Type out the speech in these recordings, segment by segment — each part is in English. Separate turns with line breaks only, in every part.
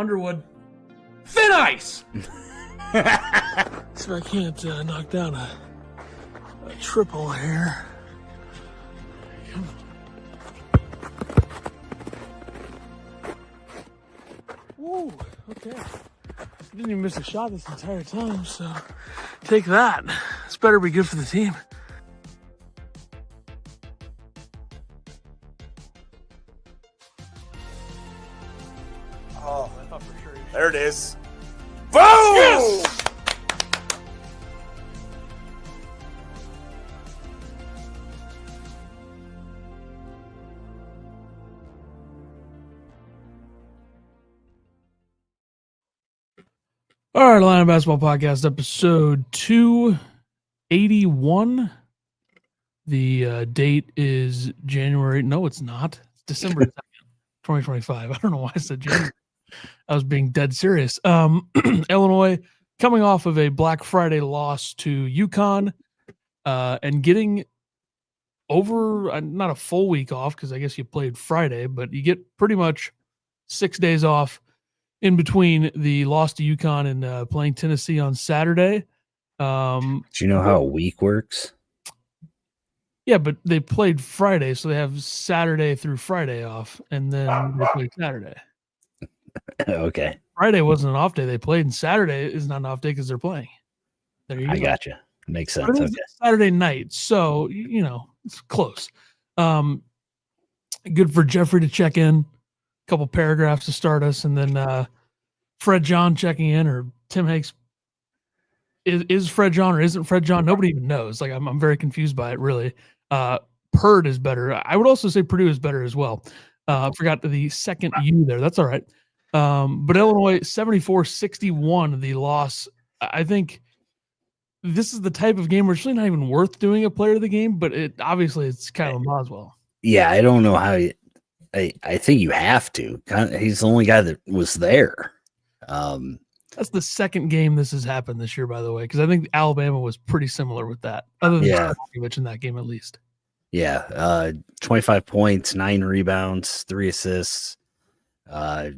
Underwood. Thin ice!
So I can't knock down a triple here. Woo, okay. Didn't even miss a shot this entire time, so take that. This better be good for the team.
Oh,
I thought for sure.
there it is. Boom! Yes!
All right, Illini Basketball Podcast, episode 281. The date is January. No, it's not. It's December 2nd, 2025. I don't know why I said January. I was being dead serious. Illinois coming off of a Black Friday loss to UConn and getting over, not a full week off because I guess you played Friday, but you get pretty much 6 days off in between the loss to UConn and playing Tennessee on Saturday.
Do you know how a week works?
Yeah, but they played Friday, so they have Saturday through Friday off, and then they played Saturday.
Okay.
Friday wasn't an off day. They played, and Saturday is not an off day because they're playing. There you go.
I gotcha. Makes sense.
But it is
Okay.
Saturday night, so, you know, it's close. Good for Jeffrey to check in. Couple paragraphs to start us, and then Fred John checking in, or Tim Hanks. Is Fred John or isn't Fred John? Nobody even knows. Like I'm very confused by it, really. Purd is better. I would also say Purdue is better as well. Forgot the second U there. That's all right. But Illinois 74-61, the loss. I think this is the type of game where it's really not even worth doing a player of the game, but obviously it's Kylan Boswell.
Yeah, I don't know how. I think you have to. He's the only guy that was there.
That's the second game this has happened this year, by the way, because I think Alabama was pretty similar with that, other than Stojakovic in that game at least.
Yeah, 25 points, 9 rebounds, 3 assists. I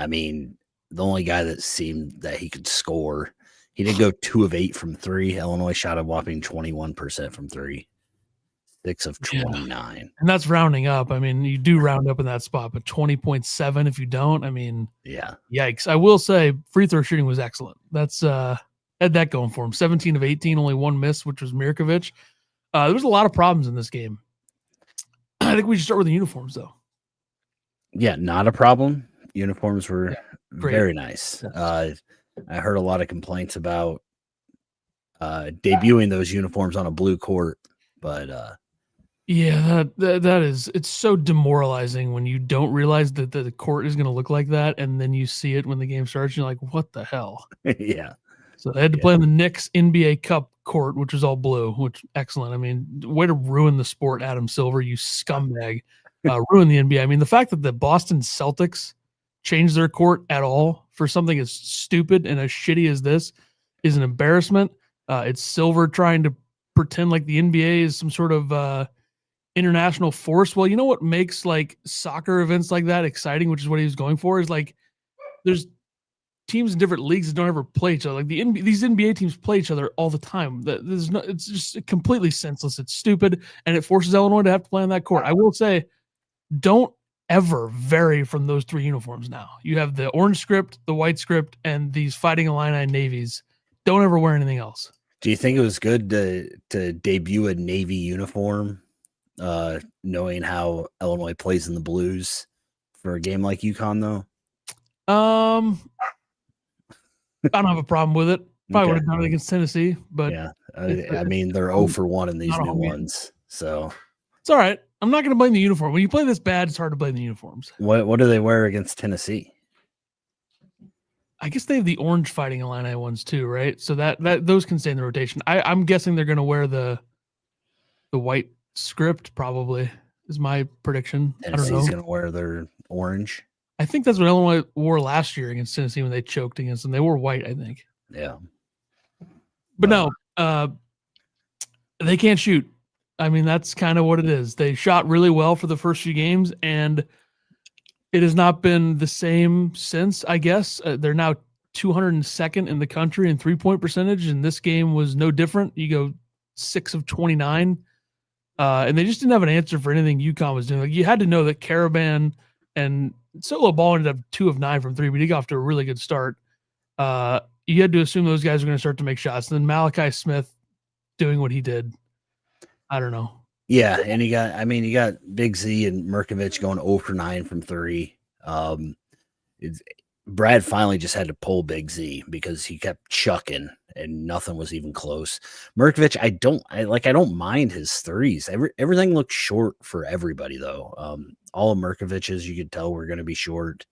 mean, the only guy that seemed that he could score. He did go 2 of 8 from 3. Illinois shot a whopping 21% from 3. 6 of 29.
Yeah. And that's rounding up. I mean, you do round up in that spot, but 20.7 if you don't, I mean,
yeah.
Yikes. I will say free throw shooting was excellent. That's had that going for him. 17 of 18, only 1 miss, which was Mirkovic. There was a lot of problems in this game. I think we should start with the uniforms, though.
Yeah, not a problem. Uniforms were
great.
Very nice. I heard a lot of complaints about debuting those uniforms on a blue court, but
yeah, that is, it's so demoralizing when you don't realize that the court is going to look like that, and then you see it when the game starts, and you're like, what the hell?
yeah.
So they had to play on the Knicks NBA Cup court, which was all blue, which excellent. I mean, way to ruin the sport, Adam Silver, you scumbag. Ruin the NBA. I mean, the fact that the Boston Celtics changed their court at all for something as stupid and as shitty as this is an embarrassment. It's Silver trying to pretend like the NBA is some sort of international force. Well, you know what makes like soccer events like that exciting, which is what he was going for, is like there's teams in different leagues that don't ever play each other. Like these NBA teams play each other all the time. It's just completely senseless. It's stupid, and it forces Illinois to have to play on that court. I will say, don't ever vary from those 3 uniforms now. You have the orange script, the white script, and these Fighting Illini navies. Don't ever wear anything else.
Do you think it was good to debut a Navy uniform, knowing how Illinois plays in the blues for a game like UConn, though?
I don't have a problem with it. Probably would have done it against Tennessee, but
yeah, I mean, they're 0 for 1 in these new ones, so
it's all right. I'm not going to blame the uniform. When you play this bad, it's hard to blame the uniforms.
What do they wear against Tennessee?
I guess they have the orange Fighting Illini ones too, right? So that those can stay in the rotation. I'm guessing they're going to wear the white script. Probably is my prediction.
Tennessee's going to wear their orange.
I think that's what Illinois wore last year against Tennessee when they choked against them. They wore white, I think.
Yeah.
But no, they can't shoot. I mean, that's kind of what it is. They shot really well for the first few games, and It has not been the same since, I guess. They're now 202nd in the country in 3-point percentage, and this game was no different. You go 6 of 29, and they just didn't have an answer for anything UConn was doing. Like, you had to know that Caravan and Solo Ball ended up 2 of 9 from 3, but he got off to a really good start. You had to assume those guys were going to start to make shots. And then Malachi Smith doing what he did. I don't know.
Yeah, and you got Big Z and Merkovich going 0 for 9 from 3. Brad finally just had to pull Big Z because he kept chucking and nothing was even close. Merkovich, I don't mind his threes. Everything looked short for everybody though. All of Merkovich's, you could tell, were going to be short.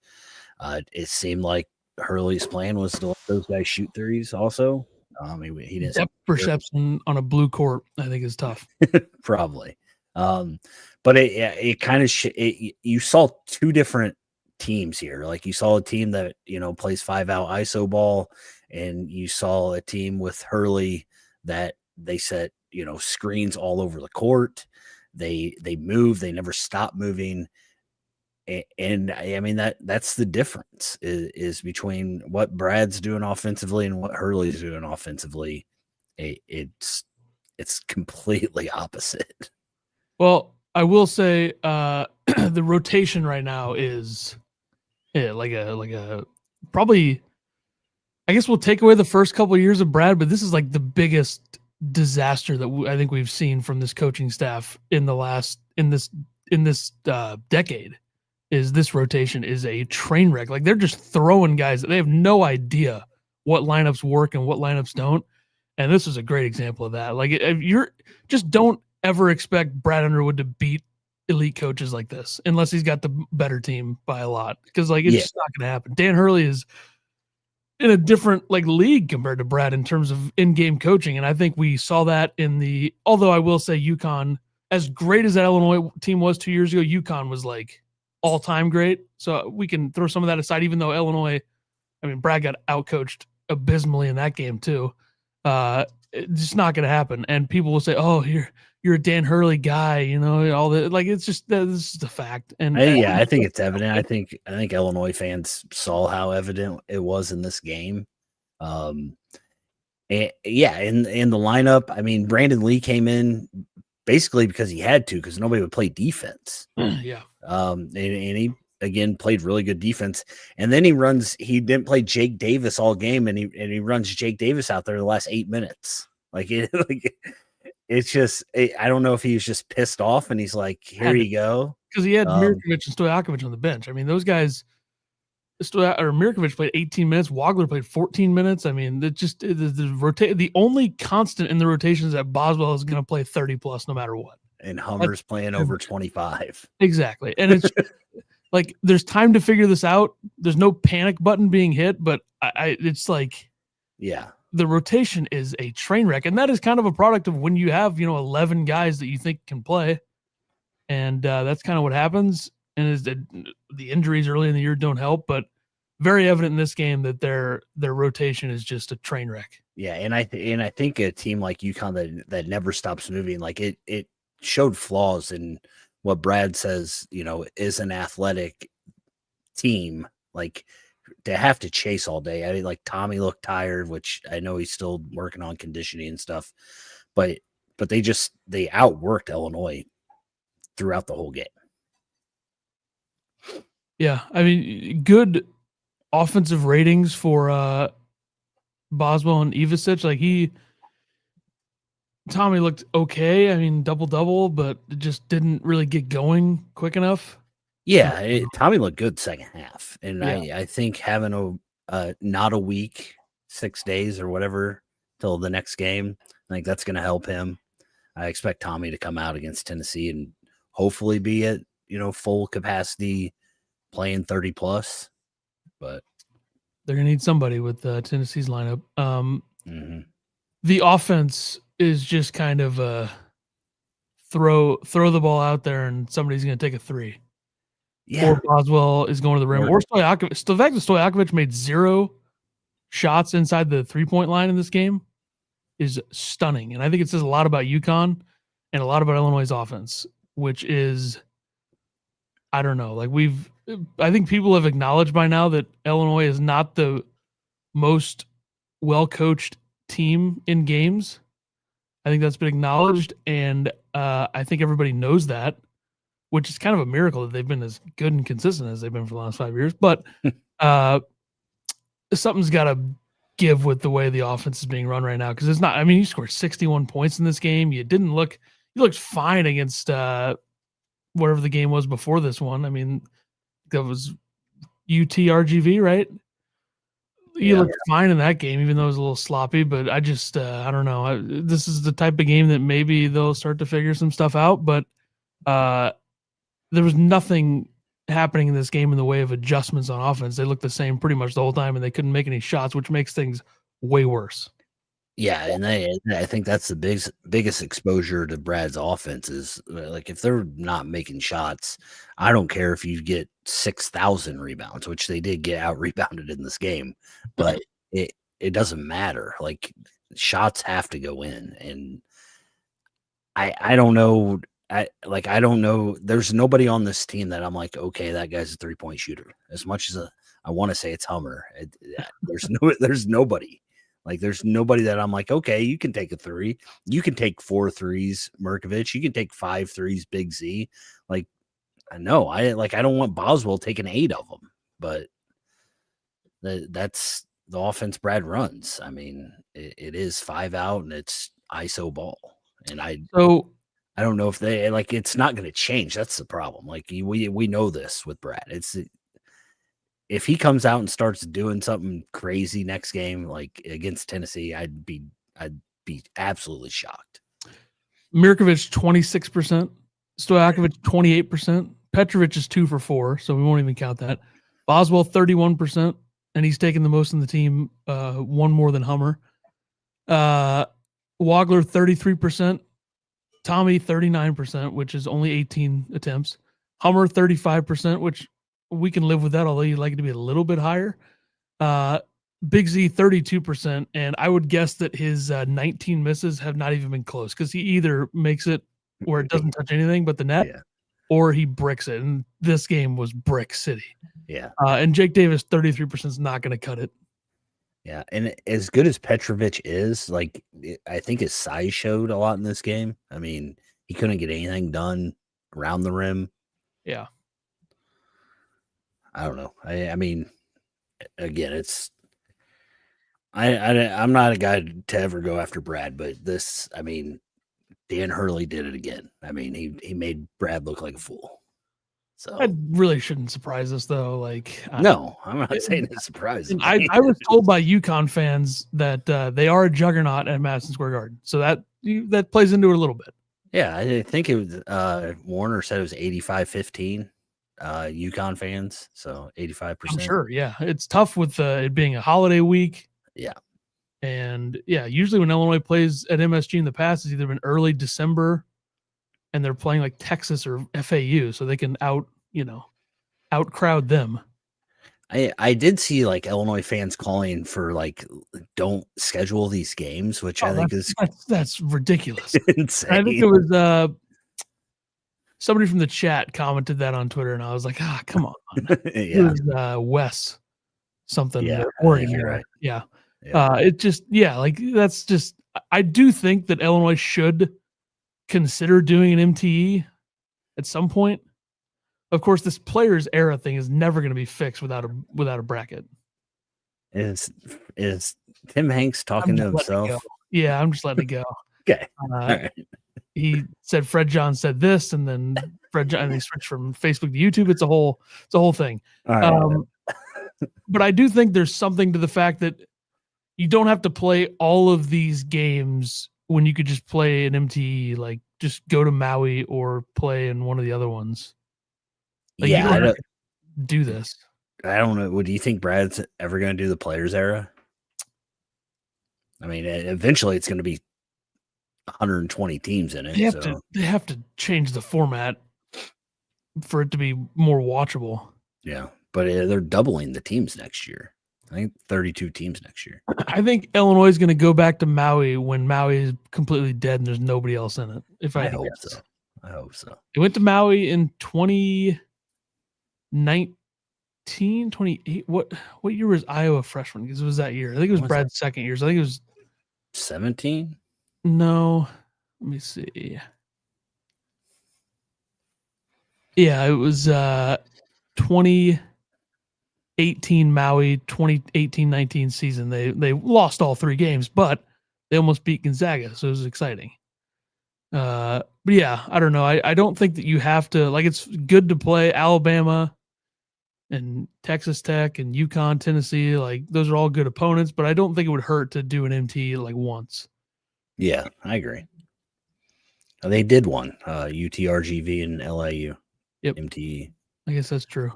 It seemed like Hurley's plan was to let those guys shoot threes also. He didn't.
Depth perception on a blue court, I think, is tough.
Probably. But it kind of you saw two different teams here. Like, you saw a team that, plays 5-out ISO ball, and you saw a team with Hurley that they set, screens all over the court. They move, they never stop moving. And I mean, that's the difference is between what Brad's doing offensively and what Hurley's doing offensively. It's completely opposite.
Well, I will say the rotation right now is like a probably, I guess we'll take away the first couple of years of Brad, but this is like the biggest disaster that I think we've seen from this coaching staff in this decade. Is this rotation is a train wreck. Like, they're just throwing guys. They have no idea what lineups work and what lineups don't. And this is a great example of that. Like, you're just don't ever expect Brad Underwood to beat elite coaches like this unless he's got the better team by a lot. Because it's just not going to happen. Dan Hurley is in a different league compared to Brad in terms of in-game coaching. And I think we saw that although I will say UConn, as great as that Illinois team was 2 years ago, UConn was like all-time great. So we can throw some of that aside, even though Illinois, Brad got outcoached abysmally in that game too. It's just not going to happen. And people will say, "Oh, you're a Dan Hurley guy," all that. Like, it's just, this is the fact. And
I think it's evident. I think Illinois fans saw how evident it was in this game. In the lineup, Brandon Lee came in basically because he had to, because nobody would play defense.
Yeah.
And he again played really good defense. And then he didn't play Jake Davis all game, and he runs Jake Davis out there the last 8 minutes. It's just, I don't know if he was just pissed off and he's like, here you go.
Because he had Mirkovic and Stojakovic on the bench. Those guys, Mirkovic played 18 minutes. Wagler played 14 minutes. The only constant in the rotation is that Boswell is going to play 30 plus no matter what.
And Hummer's playing over 25.
Exactly. And it's like, there's time to figure this out. There's no panic button being hit, but it's like,
yeah,
the rotation is a train wreck. And that is kind of a product of when you have, 11 guys that you think can play. And that's kind of what happens. And is that the injuries early in the year don't help, but very evident in this game that their rotation is just a train wreck.
Yeah. And I think a team like UConn that never stops moving, like it showed flaws in what Brad says, is an athletic team. Like, to have to chase all day. Tommy looked tired, which I know he's still working on conditioning and stuff, but they outworked Illinois throughout the whole game.
Yeah. Good offensive ratings for Boswell and Ivisic. Tommy looked okay. Double-double, but it just didn't really get going quick enough.
Yeah, Tommy looked good second half. And
yeah.
I think having not a week, 6 days or whatever till the next game, I think that's going to help him. I expect Tommy to come out against Tennessee and hopefully be at, full capacity playing 30 plus. But
they're going to need somebody with Tennessee's lineup. The offense is just kind of throw the ball out there and somebody's going to take a three.
Yeah.
Or Boswell is going to the rim. Or Stojakovic. The fact that Stojakovic made 0 shots inside the 3-point line in this game is stunning. And I think it says a lot about UConn and a lot about Illinois' offense, which is, I don't know. Like I think people have acknowledged by now that Illinois is not the most well-coached team in games. I think that's been acknowledged, and I think everybody knows that, which is kind of a miracle that they've been as good and consistent as they've been for the last 5 years. But something's got to give with the way the offense is being run right now, because it's not. I mean, you scored 61 points in this game. You looked fine against whatever the game was before this one. I mean, that was UTRGV, right? You looked fine in that game, even though it was a little sloppy. But I just, I don't know. This is the type of game that maybe they'll start to figure some stuff out. But there was nothing happening in this game in the way of adjustments on offense. They looked the same pretty much the whole time, and they couldn't make any shots, which makes things way worse.
Yeah, and I think that's the biggest exposure to Brad's offense is like if they're not making shots, I don't care if you get 6,000 rebounds, which they did get out rebounded in this game, but it doesn't matter. Like shots have to go in, and I don't know. I don't know. There's nobody on this team that I'm like, okay, that guy's a 3-point shooter. As much as I want to say it's Hummer, there's nobody. Like, there's nobody that I'm like, okay, you can take a 3. You can take 4 threes, Merkovich. You can take 5 threes, Big Z. Like, I know. I don't want Boswell taking 8 of them, but that's the offense Brad runs. I mean, it is 5 out and it's ISO ball. And I don't know if they it's not going to change. That's the problem. Like we know this with Brad. If he comes out and starts doing something crazy next game, like against Tennessee, I'd be absolutely shocked.
Mirkovic 26%, Stojakovic 28%, Petrovic is 2 for 4, so we won't even count that. Boswell 31%, and he's taken the most in the team, one more than Hummer. Wagler 33%, Tommy 39%, which is only 18 attempts. Hummer 35%, which we can live with that, although you'd like it to be a little bit higher. Big Z 32%, and I would guess that his 19 misses have not even been close, because he either makes it where it doesn't touch anything but the net, or he bricks it. And this game was brick city.
Yeah.
And Jake Davis 33% is not going to cut it.
Yeah, and as good as Petrovic is, I think his size showed a lot in this game. I mean, he couldn't get anything done around the rim.
Yeah.
I don't know. I mean, again, I'm not a guy to ever go after Brad, but this, I mean, Dan Hurley did it again. I mean, he made Brad look like a fool. So
That really shouldn't surprise us, though.
No, I'm not saying it's surprising.
I was told by UConn fans that they are a juggernaut at Madison Square Garden, so that plays into it a little bit.
Yeah, I think it was Warner said it was 85-15. UConn fans, so 85%.
I'm sure, yeah. It's tough with it being a holiday week.
Yeah.
And yeah, usually when Illinois plays at MSG in the past, it's either been early December and they're playing like Texas or FAU, so they can out crowd them.
I did see Illinois fans calling for don't schedule these games, which I think
that's ridiculous.
Insane.
I think it was somebody from the chat commented that on Twitter, and I was like, come on. It was Wes something.
Yeah,
Oregon,
you're right.
Yeah.
Yeah.
It just, that's just, I do think that Illinois should consider doing an MTE at some point. Of course, this players era thing is never going to be fixed without a bracket.
Is Tim Hanks talking to himself?
Yeah, I'm just letting it go.
Okay. All right.
He said Fred John said this, and then Fred John, and they switched from Facebook to YouTube. It's a whole thing.
All right.
But I do think there's something to the fact that you don't have to play all of these games when you could just play an MTE, like just go to Maui or play in one of the other ones. You don't have to do this.
I don't know. Do you think Brad's ever going to do the players era? I mean, eventually it's going to be 120 teams in it.
They have to change the format for it to be more watchable.
Yeah, but they're doubling the teams next year. I think 32 teams next year.
I think Illinois is going to go back to Maui when Maui is completely dead and there's nobody else in it. I
hope so. I hope so.
They went to Maui in 2015, 28. What year was Iowa freshman? Because it was that year. I think it was
Was
Brad's second year. So I think it was
17.
no. Let me see. Yeah, it was 2018 Maui 2018-19 season. They lost all 3 games, but they almost beat Gonzaga, so it was exciting. But yeah, I don't know. I don't think that you have to, like, it's good to play Alabama and Texas Tech and UConn, Tennessee. Like, those are all good opponents, but I don't think it would hurt to do an MT like once.
Yeah, I agree. They did one. UTRGV and LIU.
Yep.
MTE.
I guess that's true.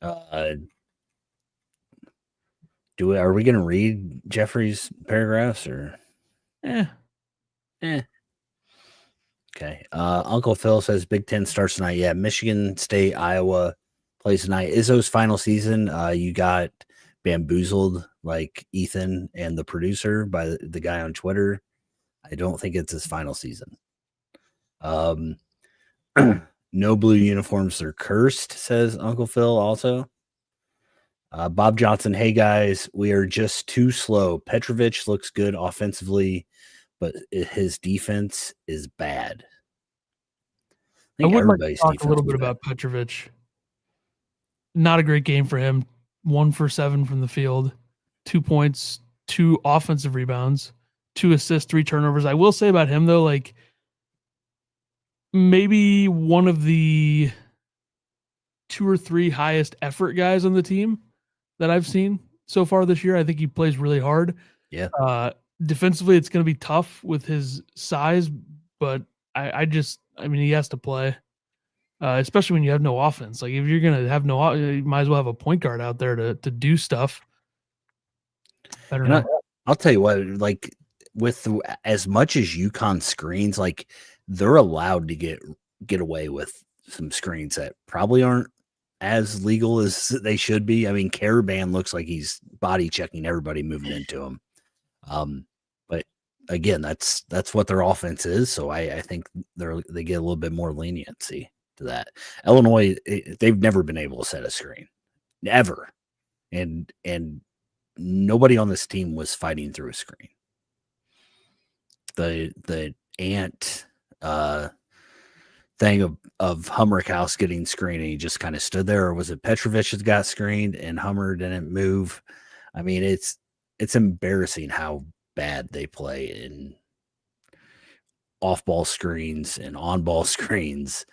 Are we going to read Jeffrey's paragraphs or?
Eh.
Okay. Uncle Phil says Big Ten starts tonight. Yeah, Michigan State, Iowa plays tonight. Izzo's final season. You got bamboozled like Ethan and the producer by the guy on Twitter. I don't think it's his final season. No blue uniforms are cursed, says Uncle Phil also. Bob Johnson, hey guys, we are just too slow. Petrovic looks good offensively, but his defense is bad.
I would like to talk a little bit about Petrovic. Not a great game for him. 1 for 7 from the field, 2 points, 2 offensive rebounds, 2 assists, 3 turnovers. I will say about him though, like, maybe one of the 2 or 3 highest effort guys on the team that I've seen so far this year. I think he plays really hard.
Yeah.
Defensively, it's going to be tough with his size, but I mean, he has to play, especially when you have no offense. Like, if you're going to have no, you might as well have a point guard out there to do stuff. I don't know.
I'll tell you what, like, with as much as UConn screens, like, they're allowed to get away with some screens that probably aren't as legal as they should be. I mean, Caravan looks like he's body checking everybody moving into him. But again, that's what their offense is. So I think they get a little bit more leniency to that. Illinois, they've never been able to set a screen, never, and nobody on this team was fighting through a screen. The ant thing of Humrick House getting screened and he just kind of stood there, or was it Petrovic that got screened and Hummer didn't move? I mean, it's embarrassing how bad they play in off-ball screens and on-ball screens.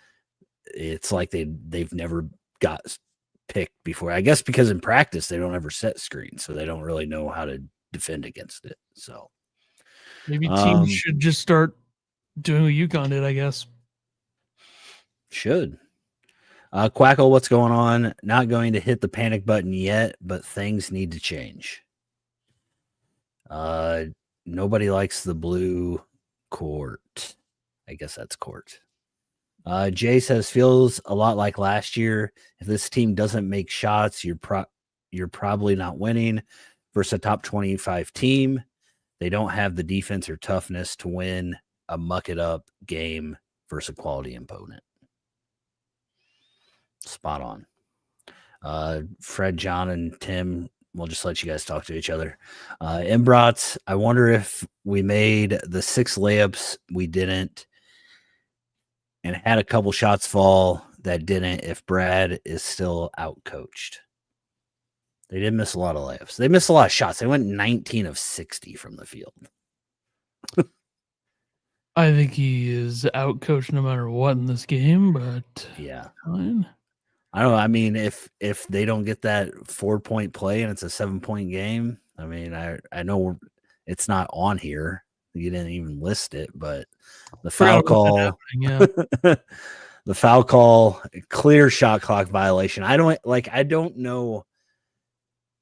It's like they've never got picked before. I guess because in practice they don't ever set screens, so they don't really know how to defend against it. So
maybe teams should just start doing what UConn did, I guess.
Should. Quackle, what's going on? Not going to hit the panic button yet, but things need to change. Nobody likes the blue court. I guess that's court. Jay says, feels a lot like last year. If this team doesn't make shots, you're probably not winning versus a top 25 team. They don't have the defense or toughness to win a muck it up game versus a quality opponent. Spot on. Fred, John, and Tim, we'll just let you guys talk to each other. Embrats, I wonder if we made the 6 layups we didn't and had a couple shots fall that didn't, if Brad is still out-coached. They did miss a lot of layups. They missed a lot of shots. They went 19 of 60 from the field.
I think he is out-coached no matter what in this game, but
yeah.
Fine.
I don't know. I mean, if they don't get that 4-point play and it's a 7-point game, I mean, I know it's not on here. You didn't even list it, but the foul call,
yeah.
the foul call, clear shot clock violation. I don't know.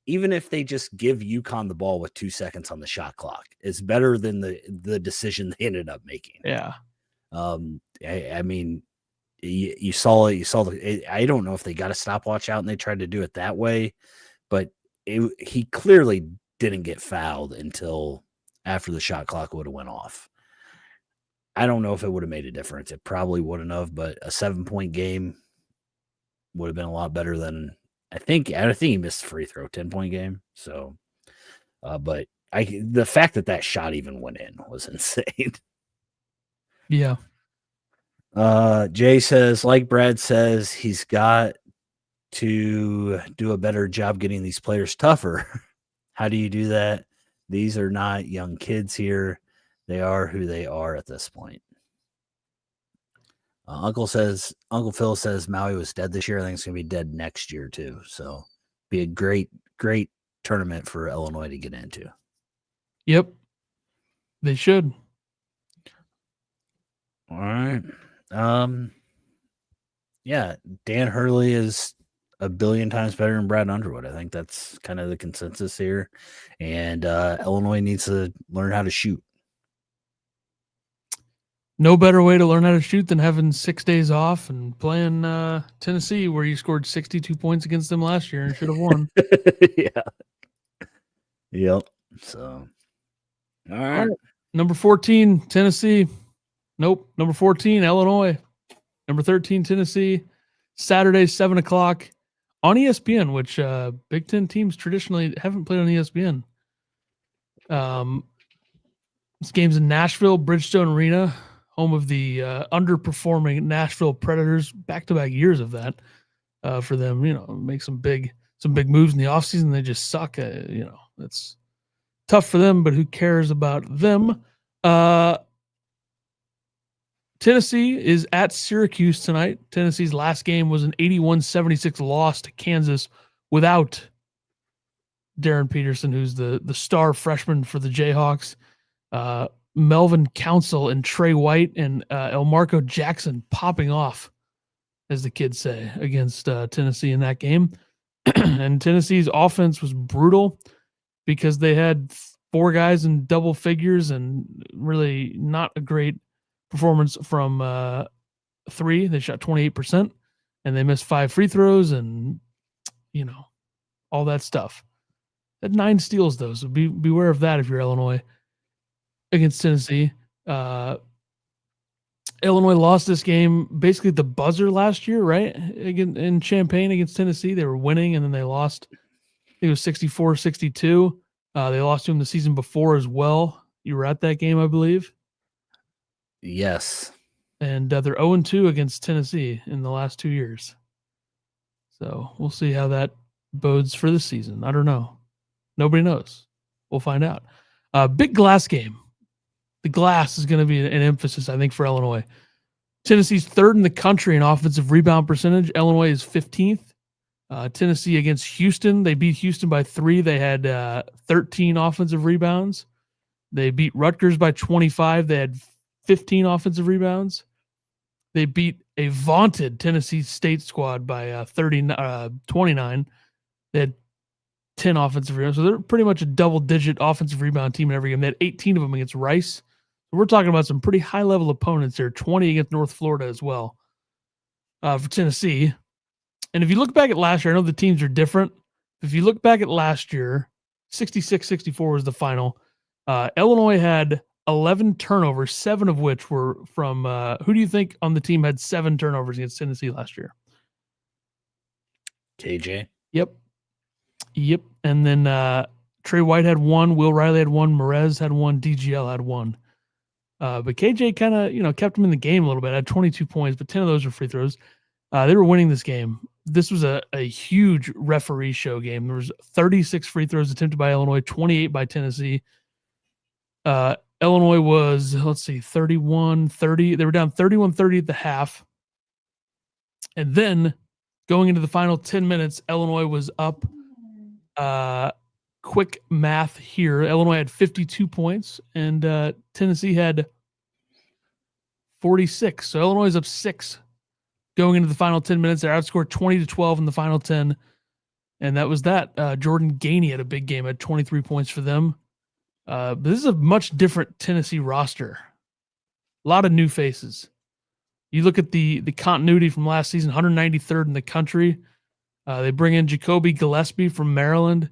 Even if they just give UConn the ball with 2 seconds on the shot clock, it's better than the decision they ended up making.
Yeah.
I mean, you saw it. I don't know if they got a stopwatch out and they tried to do it that way, but he clearly didn't get fouled until after the shot clock would have went off. I don't know if it would have made a difference. It probably wouldn't have, but a 7-point game, would have been a lot better than I think he missed a free throw, 10-point game. So, but the fact that shot even went in was insane.
Yeah.
Jay says, like Brad says, he's got to do a better job getting these players tougher. How do you do that? These are not young kids here. They are who they are at this point. Uncle Phil says Maui was dead this year. I think it's going to be dead next year too. So be a great tournament for Illinois to get into.
Yep. They should.
All right. Yeah, Dan Hurley is a billion times better than Brad Underwood. I think that's kind of the consensus here. And Illinois needs to learn how to shoot.
No better way to learn how to shoot than having 6 days off and playing Tennessee, where you scored 62 points against them last year and should have won.
Yeah. Yep. So, all right.
Number 14, Tennessee. Nope. Number 14, Illinois. Number 13, Tennessee. Saturday, 7 o'clock on ESPN, which Big Ten teams traditionally haven't played on ESPN. This game's in Nashville, Bridgestone Arena, home of the underperforming Nashville Predators. Back-to-back years of that for them. Make some big moves in the offseason. They just suck. It's tough for them, but who cares about them? Tennessee is at Syracuse tonight. Tennessee's last game was an 81-76 loss to Kansas without Darren Peterson, who's the star freshman for the Jayhawks. Melvin Council and Trey White and Elmarco Jackson popping off, as the kids say, against Tennessee in that game. And Tennessee's offense was brutal because they had 4 guys in double figures and really not a great performance from 3. They shot 28% and they missed 5 free throws and, all that stuff. Had 9 steals though, so beware of that if you're Illinois against Tennessee. Illinois lost this game basically at the buzzer last year, right? Again, in Champaign against Tennessee, they were winning and then they lost. I think it was 64-62. They lost to them the season before as well. You were at that game, I believe.
Yes.
And they're 0-2 against Tennessee in the last 2 years. So we'll see how that bodes for this season. I don't know. Nobody knows. We'll find out. Big glass game. The glass is going to be an emphasis, I think, for Illinois. Tennessee's 3rd in the country in offensive rebound percentage. Illinois is 15th. Tennessee against Houston. They beat Houston by 3. They had 13 offensive rebounds. They beat Rutgers by 25. They had 15 offensive rebounds. They beat a vaunted Tennessee State squad by 29. They had 10 offensive rebounds. So they're pretty much a double-digit offensive rebound team in every game. They had 18 of them against Rice. So we're talking about some pretty high-level opponents there. 20 against North Florida as well for Tennessee. And if you look back at last year, I know the teams are different. If you look back at last year, 66-64 was the final. Illinois had 11 turnovers, 7 of which were from who do you think on the team had 7 turnovers against Tennessee last year?
KJ.
Yep. And then Trey White had 1, Will Riley had 1, Merez had 1, DGL had 1. But KJ kind of, kept him in the game a little bit. Had 22 points, but 10 of those were free throws. They were winning this game. This was a huge referee show game. There was 36 free throws attempted by Illinois, 28 by Tennessee. Illinois was, 31-30. They were down 31-30 at the half. And then going into the final 10 minutes, Illinois was up. Quick math here. Illinois had 52 points and Tennessee had 46. So Illinois is up 6 going into the final 10 minutes. They outscored 20-12 in the final 10. And that was that. Jordan Gainey had a big game, had 23 points for them. But this is a much different Tennessee roster. A lot of new faces. You look at the continuity from last season, 193rd in the country. They bring in Jacoby Gillespie from Maryland.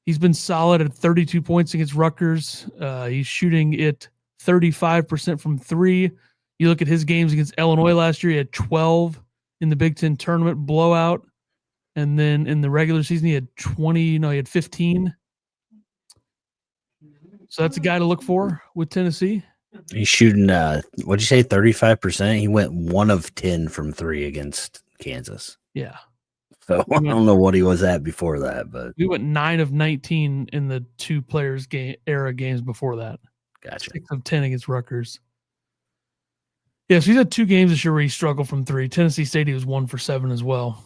He's been solid at 32 points against Rutgers. He's shooting it 35% from 3. You look at his games against Illinois last year, he had 12. in the Big Ten tournament blowout. And then in the regular season, he had 15. So that's a guy to look for with Tennessee.
He's shooting, what'd you say, 35%? He went 1 of 10 from 3 against Kansas.
Yeah.
So I don't know what he was at before that, but
we went 9 of 19 in the 2 players era games before that.
Gotcha.
6 of 10 against Rutgers. Yeah, so he's had 2 games this year where he struggled from 3. Tennessee State, he was 1 for 7 as well.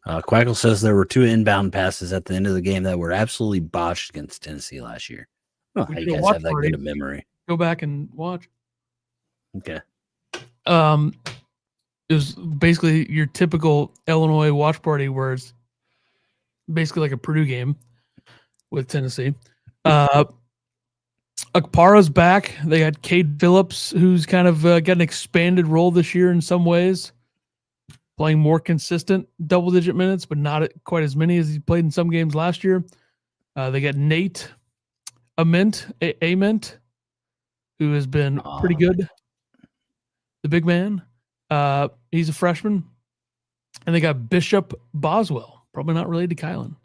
Quackle says there were 2 inbound passes at the end of the game that were absolutely botched against Tennessee last year. Oh, how you guys have that good a memory?
Go back and watch.
Okay.
It was basically your typical Illinois watch party where it's basically like a Purdue game with Tennessee. Akpara's back. They got Cade Phillips, who's kind of got an expanded role this year in some ways, playing more consistent double-digit minutes, but not quite as many as he played in some games last year. They got Nate Ament, who has been pretty good. The big man. He's a freshman. And they got Bishop Boswell, probably not related to Kylan.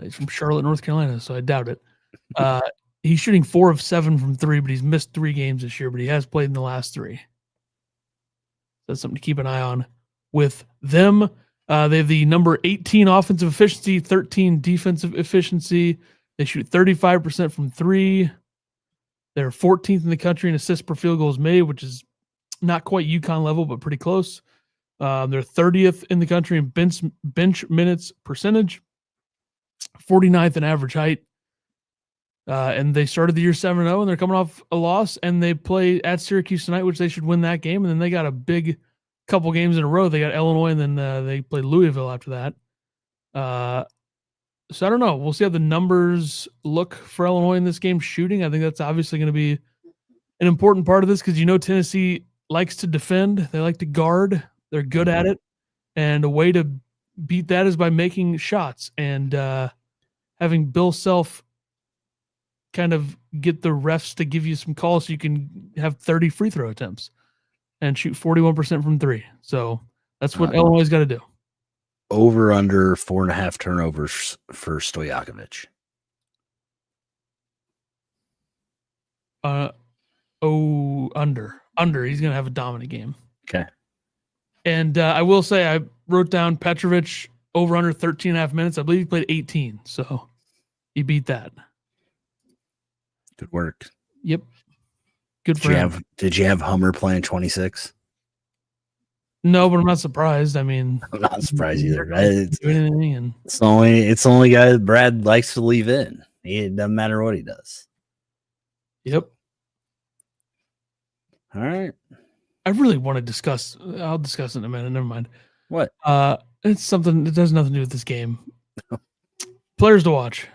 He's from Charlotte, North Carolina, so I doubt it. He's shooting 4 of 7 from 3, but he's missed 3 games this year, but he has played in the last 3. That's something to keep an eye on with them. They have the number 18 offensive efficiency, 13 defensive efficiency. They shoot 35% from 3. They're 14th in the country in assists per field goals made, which is not quite UConn level, but pretty close. They're 30th in the country in bench minutes percentage, 49th in average height. And they started the year 7-0, and they're coming off a loss, and they play at Syracuse tonight, which they should win that game. And then they got a big couple games in a row. They got Illinois, and then they played Louisville after that. So I don't know. We'll see how the numbers look for Illinois in this game shooting. I think that's obviously going to be an important part of this because Tennessee likes to defend. They like to guard. They're good at it. And a way to beat that is by making shots and having Bill Self kind of get the refs to give you some calls so you can have 30 free throw attempts and shoot 41% from 3. So that's what Illinois got to do.
Over under 4.5 turnovers for Stojakovic.
Under. He's going to have a dominant game.
Okay.
And I will say I wrote down Petrovic over under 13.5 minutes. I believe he played 18, so he beat that.
Good work.
Yep. Good for him.
Did you have Hummer playing 26?
No, but I'm not surprised. I mean,
I'm not surprised either. It's the only guy that Brad likes to leave in. It doesn't matter what he does.
Yep.
All right.
I really want to discuss. I'll discuss it in a minute. Never mind.
What?
It's something that has nothing to do with this game. Players to watch.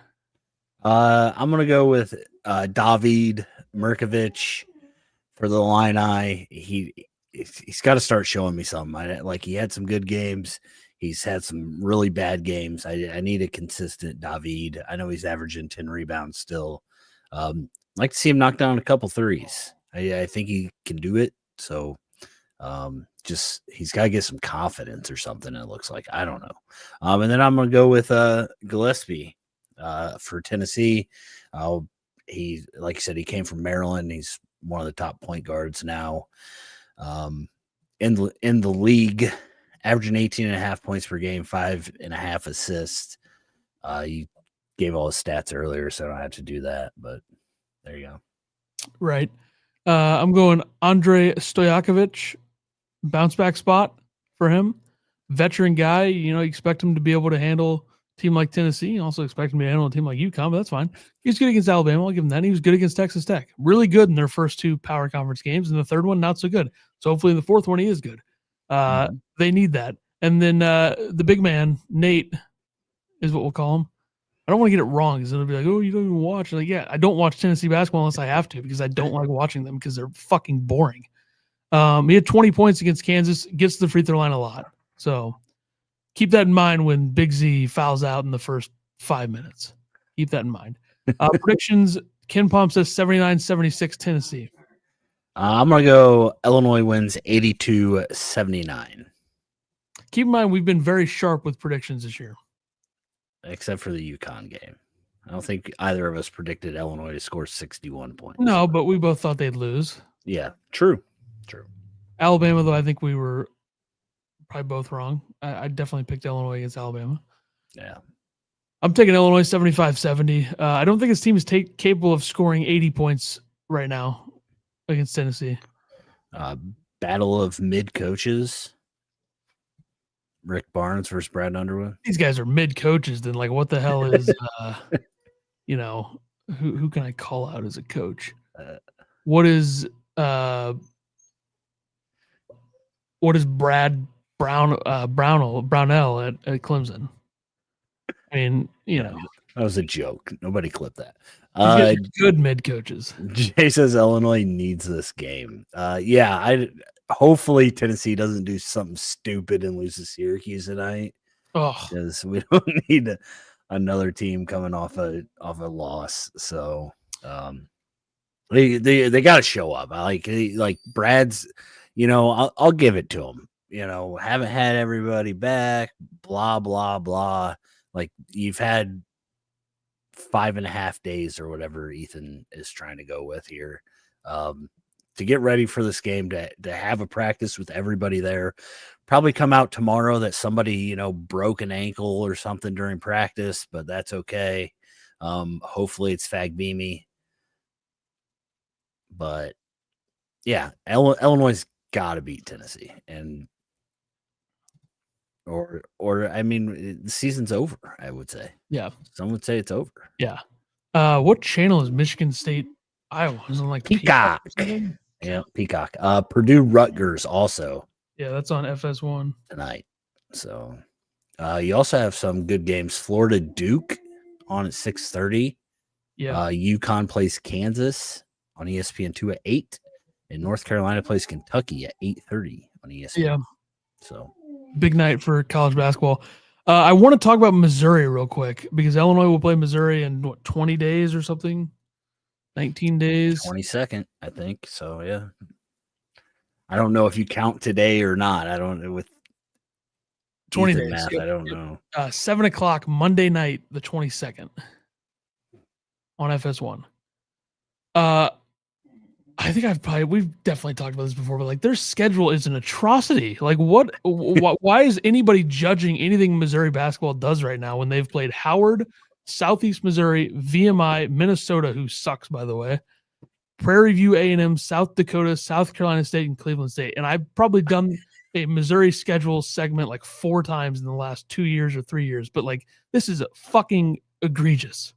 I'm gonna go with David Mirkovic for the Illini. He's got to start showing me something. He had some good games. He's had some really bad games. I need a consistent David. I know he's averaging 10 rebounds still. Like to see him knock down a couple threes. I think he can do it. So he's got to get some confidence or something. It looks like, I don't know. And then I'm going to go with Gillespie for Tennessee. He, like I said, he came from Maryland. He's one of the top point guards now. In the league, averaging 18.5 points per game, 5.5 assists. You gave all his stats earlier, so I don't have to do that, but there you go.
Right. I'm going Andre Stojakovic, bounce back spot for him. Veteran guy, you expect him to be able to handle a team like Tennessee. You also expect him to handle a team like UConn, but that's fine. He was good against Alabama. I'll give him that. He was good against Texas Tech. Really good in their first 2 power conference games, and the third one, not so good. So hopefully in the fourth one, he is good. They need that. And then the big man, Nate, is what we'll call him. I don't want to get it wrong because it'll be like, oh, you don't even watch. Like, yeah, I don't watch Tennessee basketball unless I have to because I don't like watching them because they're fucking boring. He had 20 points against Kansas, gets to the free throw line a lot. So keep that in mind when Big Z fouls out in the first 5 minutes. Keep that in mind. Predictions, Ken Palm says 79-76 Tennessee.
I'm going to go Illinois wins 82-79.
Keep in mind, we've been very sharp with predictions this year.
Except for the UConn game. I don't think either of us predicted Illinois to score 61 points.
No, but we both thought they'd lose.
Yeah, true.
Alabama, though, I think we were probably both wrong. I definitely picked Illinois against Alabama.
Yeah.
I'm taking Illinois 75-70. I don't think his team is capable of scoring 80 points right now against Tennessee.
Battle of mid coaches. Rick Barnes versus Brad Underwood.
These guys are mid coaches. Then, like, what the hell is, who can I call out as a coach? What is Brad Brownell at Clemson? I mean,
that was a joke. Nobody clipped that.
Good mid coaches.
Jay says Illinois needs this game. Hopefully Tennessee doesn't do something stupid and lose to Syracuse tonight. Because we don't need another team coming off a loss. So they got to show up. Like Brad's. I'll give it to him. Haven't had everybody back. Blah blah blah. Like you've had 5.5 days or whatever Ethan is trying to go with here. To get ready for this game, to have a practice with everybody there, probably come out tomorrow that somebody, broke an ankle or something during practice, but that's okay. Hopefully it's Fagbemi. But yeah, Illinois got to beat Tennessee, or I mean, the season's over. I would say. Yeah, some would say it's over.
Yeah. What channel is Michigan State, Iowa? Isn't like
Peacock? Yeah, Peacock. Purdue Rutgers also.
Yeah, that's on FS1
tonight. So, you also have some good games. Florida Duke on at 6:30.
Yeah.
UConn plays Kansas on ESPN2 at 8, and North Carolina plays Kentucky at 8:30 on ESPN.
Yeah.
So
big night for college basketball. I want to talk about Missouri real quick because Illinois will play Missouri in 20 days or something. 19 days.
22nd, I think. So yeah. I don't know if you count today or not. I don't know with
20 days.
Math, I don't know.
7:00 Monday night, the 22nd on FS1. I think we've definitely talked about this before, but like their schedule is an atrocity. Like why is anybody judging anything Missouri basketball does right now when they've played Howard, Southeast Missouri, VMI, Minnesota, who sucks, by the way, Prairie View A&M, South Dakota, South Carolina State, and Cleveland State. And I've probably done a Missouri schedule segment like 4 times in the last 2 years or 3 years. But like, this is fucking egregious.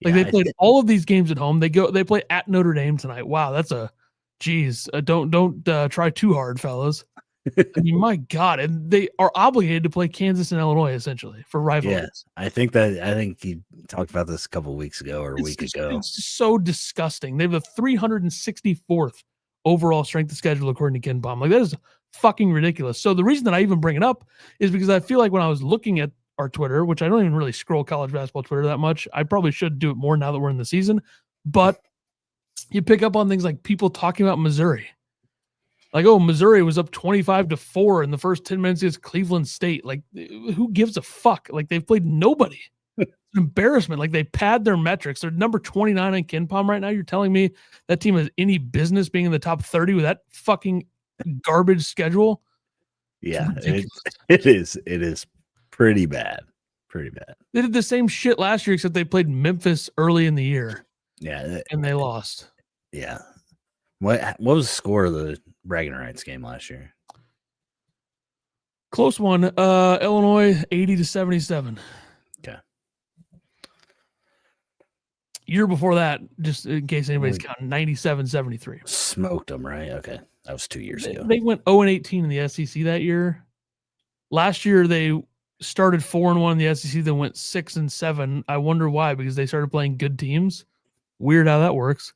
Like they played all of these games at home. They play at Notre Dame tonight. Wow, that's don't try too hard, fellas. I mean, my God, and they are obligated to play Kansas and Illinois essentially for rivalry.
Yes, I think you talked about this a couple of weeks ago or a week ago.
It's so disgusting. They have the 364th overall strength of schedule according to Ken Palm. Like that is fucking ridiculous. So the reason that I even bring it up is because I feel like when I was looking at our Twitter, which I don't even really scroll college basketball Twitter that much, I probably should do it more now that we're in the season. But you pick up on things like people talking about Missouri. Like, oh, Missouri was up 25-4 in the first 10 minutes against Cleveland State. Like, who gives a fuck? Like, they've played nobody. It's an embarrassment. Like, they pad their metrics. They're number 29 in KenPom right now. You're telling me that team has any business being in the top 30 with that fucking garbage schedule?
Yeah, it is. It is pretty bad. Pretty bad.
They did the same shit last year, except they played Memphis early in the year.
Yeah.
And they lost.
Yeah. What was the score of the bragging rights game last year?
Close one. Illinois 80-77.
Okay.
Year before that, just in case anybody's counting, 97-73.
Smoked them, right? Okay. That was 2 years ago.
They went 0-18 in the SEC that year. Last year they started 4-1 in the SEC, then went 6-7. I wonder why, because they started playing good teams. Weird how that works.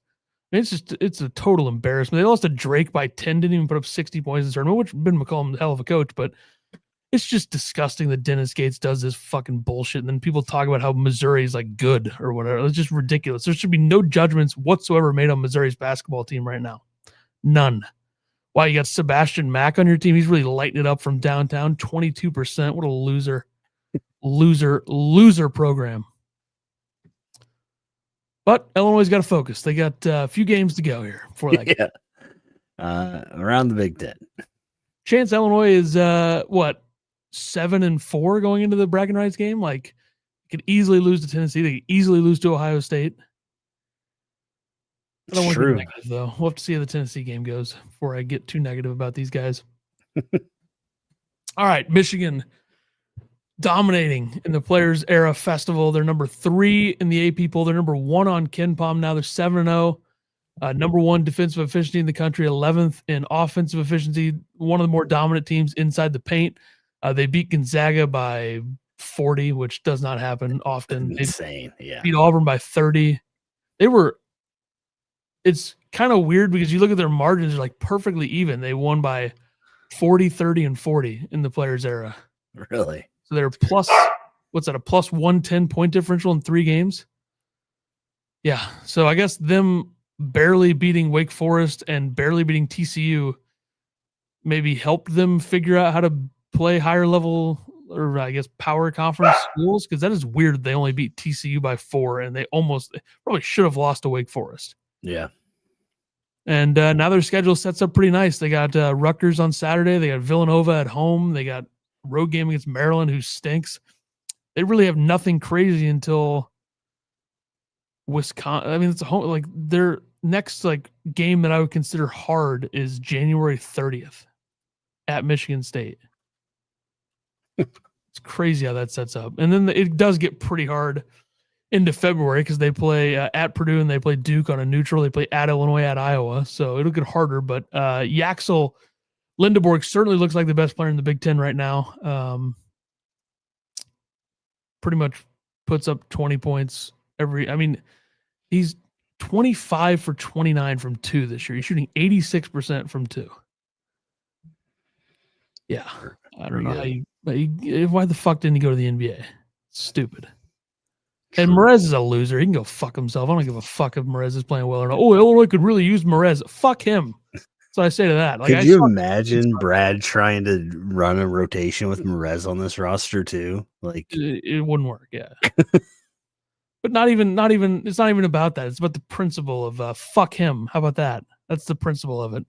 It's a total embarrassment. They lost to Drake by 10, didn't even put up 60 points in the tournament, which Ben McCollum, hell of a coach, but it's just disgusting that Dennis Gates does this fucking bullshit. And then people talk about how Missouri is like good or whatever. It's just ridiculous. There should be no judgments whatsoever made on Missouri's basketball team right now. None. Why, you got Sebastian Mack on your team? He's really lighting it up from downtown. 22%. What a loser. Loser program. But Illinois' got to focus. They got a few games to go here before that.
Yeah. Around the Big Ten.
Chance Illinois is 7-4 going into the bragging rights game. Like, could easily lose to Tennessee. They could easily lose to Ohio State. I don't want to get negative, though. We'll have to see how the Tennessee game goes before I get too negative about these guys. All right, Michigan dominating in the Players Era Festival. They're number 3 in the AP poll. They're number 1 on KenPom. Now they're 7-0. Number 1 defensive efficiency in the country, 11th in offensive efficiency. One of the more dominant teams inside the paint. They beat Gonzaga by 40, which does not happen often.
Insane, yeah.
Beat Auburn by 30. It's kind of weird because you look at their margins, they're like perfectly even. They won by 40, 30, and 40 in the Players Era.
Really?
So they're plus 110 point differential in 3 games. Yeah. So I guess them barely beating Wake Forest and barely beating TCU maybe helped them figure out how to play higher level, or I guess power conference schools, because that is weird. They only beat TCU by 4, and they probably should have lost to Wake Forest.
Yeah.
And now their schedule sets up pretty nice. They got Rutgers on Saturday. They got Villanova at home. They got road game against Maryland, who stinks. They really have nothing crazy until Wisconsin. I mean, it's a home. Like, their next game that I would consider hard is January 30th at Michigan State. It's crazy how that sets up. And then it does get pretty hard into February because they play at Purdue and they play Duke on a neutral. They play at Illinois, at Iowa. So it'll get harder. But Yaxel Lindeborg certainly looks like the best player in the Big Ten right now. Pretty much puts up 20 points he's 25 for 29 from 2 this year. He's shooting 86% from 2. Yeah. I don't know why the fuck didn't he go to the NBA? Stupid. True. And Merez is a loser. He can go fuck himself. I don't give a fuck if Merez is playing well or not. Oh, Illinois could really use Merez. Fuck him. That's what I say to that.
Could you imagine Brad trying to run a rotation with Merez on this roster too? Like,
it wouldn't work. Yeah. But it's not even about that. It's about the principle of fuck him. How about that? That's the principle of it.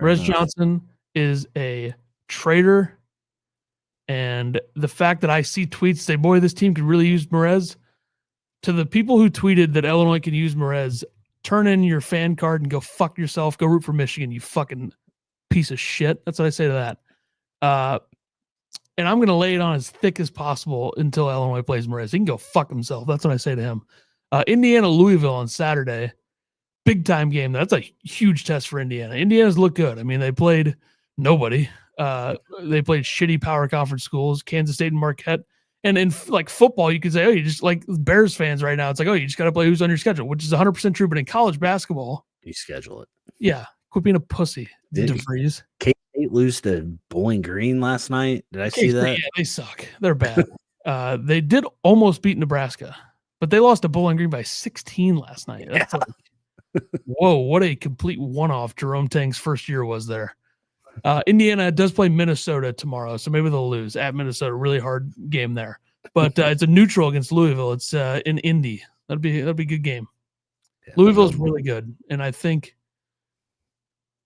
Merez Johnson is a traitor. And the fact that I see tweets say, boy, this team could really use Merez, to the people who tweeted that Illinois can use Merez, turn in your fan card and go fuck yourself. Go root for Michigan, you fucking piece of shit. That's what I say to that. And I'm going to lay it on as thick as possible until Illinois plays Merez. He can go fuck himself. That's what I say to him. Indiana, Louisville on Saturday. Big time game. That's a huge test for Indiana. Indiana's look good. I mean, they played nobody. They played shitty power conference schools, Kansas State and Marquette. And in football, you could say, oh, you just like Bears fans right now. It's like, oh, you just got to play who's on your schedule, which is 100% true. But in college basketball,
you schedule it.
Yeah. Quit being a pussy. DeVries.
K-State lose to Bowling Green last night. Did I see that? Yeah,
they suck. They're bad. They did almost beat Nebraska, but they lost to Bowling Green by 16 last night. That's whoa, what a complete one-off Jerome Tang's first year was there. Indiana does play Minnesota tomorrow, so maybe they'll lose at Minnesota. Really hard game there, but it's a neutral against Louisville. It's in Indy. That'll be a good game. Yeah, Louisville's really good, and I think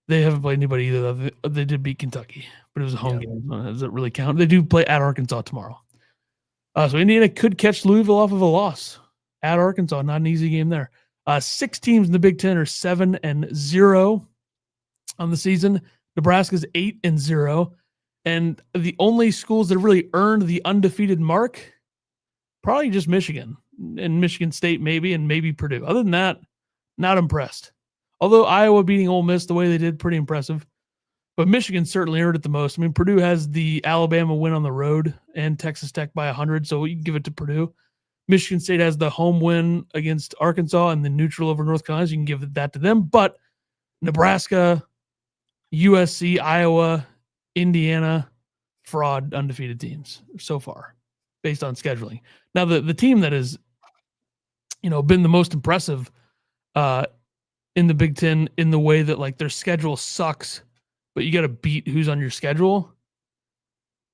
they haven't played anybody either. They did beat Kentucky, but it was a home game. Does it really count? They do play at Arkansas tomorrow. So Indiana could catch Louisville off of a loss at Arkansas. Not an easy game there. 6 teams in the Big Ten are 7-0 on the season. Nebraska's 8-0. And the only schools that really earned the undefeated mark, probably just Michigan and Michigan State maybe, and maybe Purdue. Other than that, not impressed. Although Iowa beating Ole Miss the way they did, pretty impressive. But Michigan certainly earned it the most. I mean, Purdue has the Alabama win on the road and Texas Tech by 100, so you can give it to Purdue. Michigan State has the home win against Arkansas and the neutral over North Carolina, so you can give that to them. But Nebraska, USC, Iowa, Indiana, fraud undefeated teams so far based on scheduling. Now, the team that has, been the most impressive in the Big Ten in the way that like their schedule sucks, but you got to beat who's on your schedule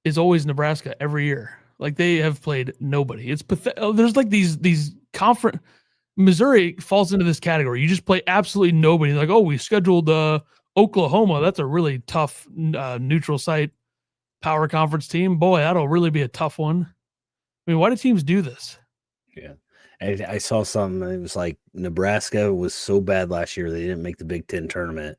is always Nebraska every year. Like they have played nobody. It's pathetic. There's like these conference. Missouri falls into this category. You just play absolutely nobody. Like, oh, we scheduled Oklahoma. That's a really tough neutral site power conference team. Boy, that'll really be a tough one. I mean, why do teams do this?
Yeah. I saw something. It was like Nebraska was so bad last year they didn't make the Big Ten tournament.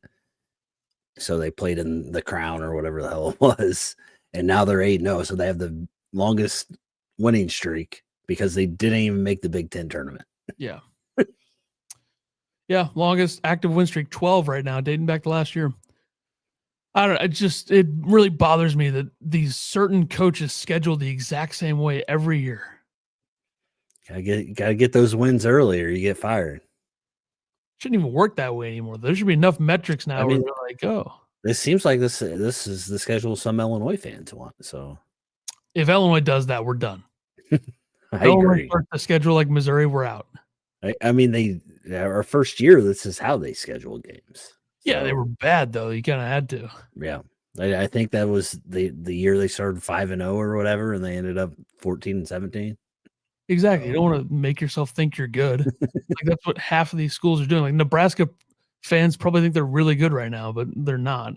So they played in the Crown or whatever the hell it was. And now they're 8-0. So they have the longest winning streak because they didn't even make the Big Ten tournament.
Yeah. Yeah, longest active win streak, 12 right now, dating back to last year. I don't know. It really bothers me that these certain coaches schedule the exact same way every year.
Gotta get those wins early or you get fired.
Shouldn't even work that way anymore. There should be enough metrics now where they're like, oh.
This seems like this is the schedule some Illinois fans want. So
if Illinois does that, we're done.
I agree.
Start the schedule like Missouri, we're out.
I mean, our first year, this is how they schedule games.
Yeah, they were bad though. You kind of had to.
Yeah, I think that was the year they started 5-0 or whatever, and they ended up 14-17.
Exactly. You don't want to make yourself think you're good. Like that's what half of these schools are doing. Like Nebraska fans probably think they're really good right now, but they're not.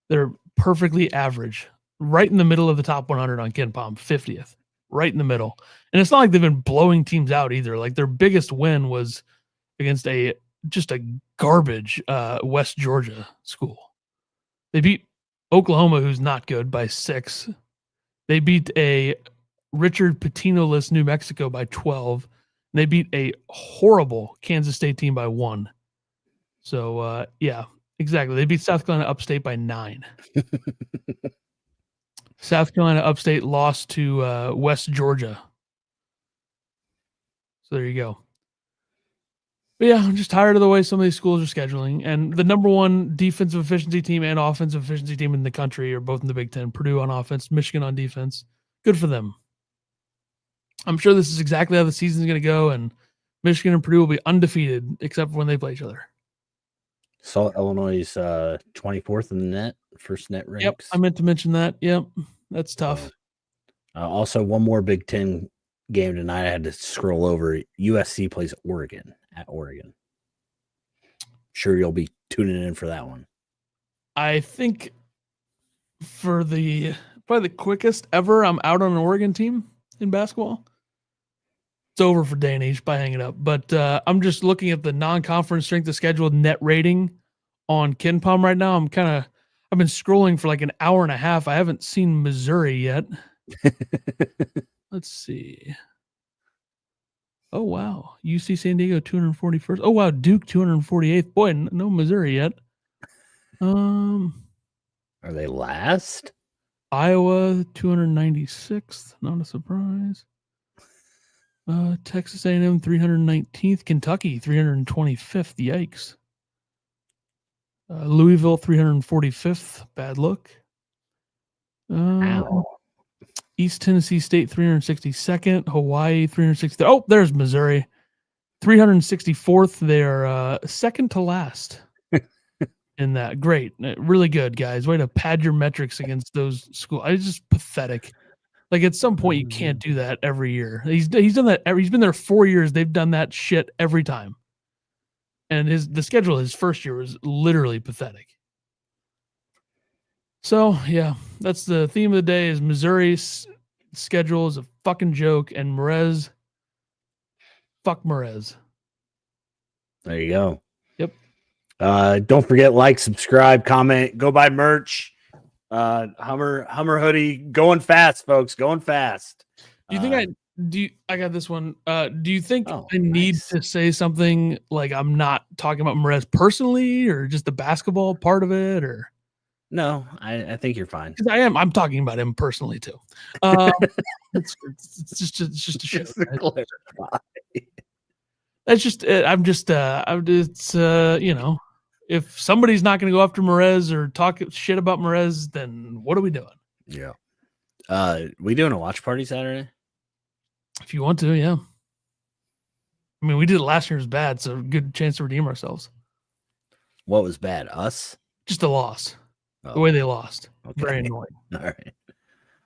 They're perfectly average, right in the middle of the top 100 on KenPom, 50th, right in the middle. And it's not like they've been blowing teams out either. Like their biggest win was against just a garbage West Georgia school. They beat Oklahoma, who's not good, by 6. They beat a Richard Pitino-less New Mexico by 12. And they beat a horrible Kansas State team by 1. So, yeah, exactly. They beat South Carolina Upstate by 9. South Carolina Upstate lost to West Georgia. So there you go. But yeah, I'm just tired of the way some of these schools are scheduling. And the number one defensive efficiency team and offensive efficiency team in the country are both in the Big Ten. Purdue on offense, Michigan on defense. Good for them. I'm sure this is exactly how the season's going to go, and Michigan and Purdue will be undefeated except for when they play each other.
Saw Illinois 24th in the net, first net ranks.
Yep, I meant to mention that. Yep, that's tough.
Also, one more Big Ten game tonight. I had to scroll over. USC plays Oregon at Oregon. Sure, you'll be tuning in for that one.
I think for probably the quickest ever, I'm out on an Oregon team in basketball. It's over for day and age by hanging up. But I'm just looking at the non-conference strength of schedule net rating on KenPom right now. I've been scrolling for like an hour and a half. I haven't seen Missouri yet. Let's see. Oh, wow. UC San Diego 241st. Oh, wow. Duke 248th. Boy, no Missouri yet.
Are they last?
Iowa 296th. Not a surprise. Texas A&M 319th. Kentucky 325th. Yikes. Louisville 345th. Bad look. East Tennessee State 362nd. Hawaii 360th. Oh, there's Missouri 364th. They're second to last in that. Great. Really good, guys. Way to pad your metrics against those schools. It's just pathetic. Like at some point you can't do that every year. He's done that. He's been there 4 years. They've done that shit every time. And the schedule his first year was literally pathetic. So yeah, that's the theme of the day. Is Missouri's schedule is a fucking joke, and Merez, fuck Merez.
There you go.
Yep.
Don't forget, like, subscribe, comment, go buy merch. Hummer hoodie going fast, folks, going fast.
Do you think I got this one. Do you think I need
nice.
to say something like I'm not talking about Merez personally or just the basketball part of it, or
no, I think you're fine.
Because I'm talking about him personally too. It's just a show. That's just it's if somebody's not going to go after Merez or talk shit about Merez, then what are we doing?
Yeah. We doing a watch party Saturday?
If you want to, yeah. I mean, we did it last year. It was bad, so good chance to redeem ourselves.
What was bad? Us?
Just a loss.
Oh,
The way they lost.
okay.
Very annoying.
All right.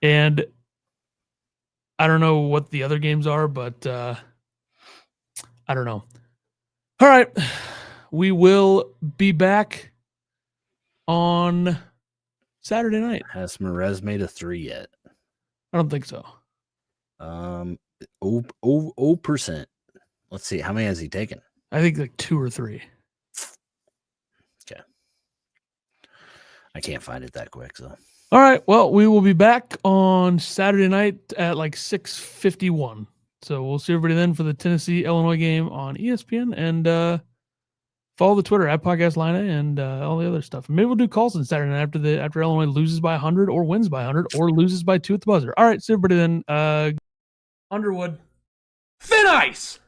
And I don't know what the other games are, but I don't know. All right. We will be back on Saturday night.
Has Merez to 3 yet?
I don't think so.
0%. Let's see. How many has he taken?
I think like 2 or 3.
Okay. I can't find it that quick, so.
All right. Well, we will be back on Saturday night at like 6:51. So we'll see everybody then for the Tennessee-Illinois game on ESPN, and follow the Twitter at Podcast Line and all the other stuff. Maybe we'll do calls on Saturday night after Illinois loses by 100 or wins by 100 or loses by 2 at the buzzer. All right. See everybody then. Underwood.
Thin ice!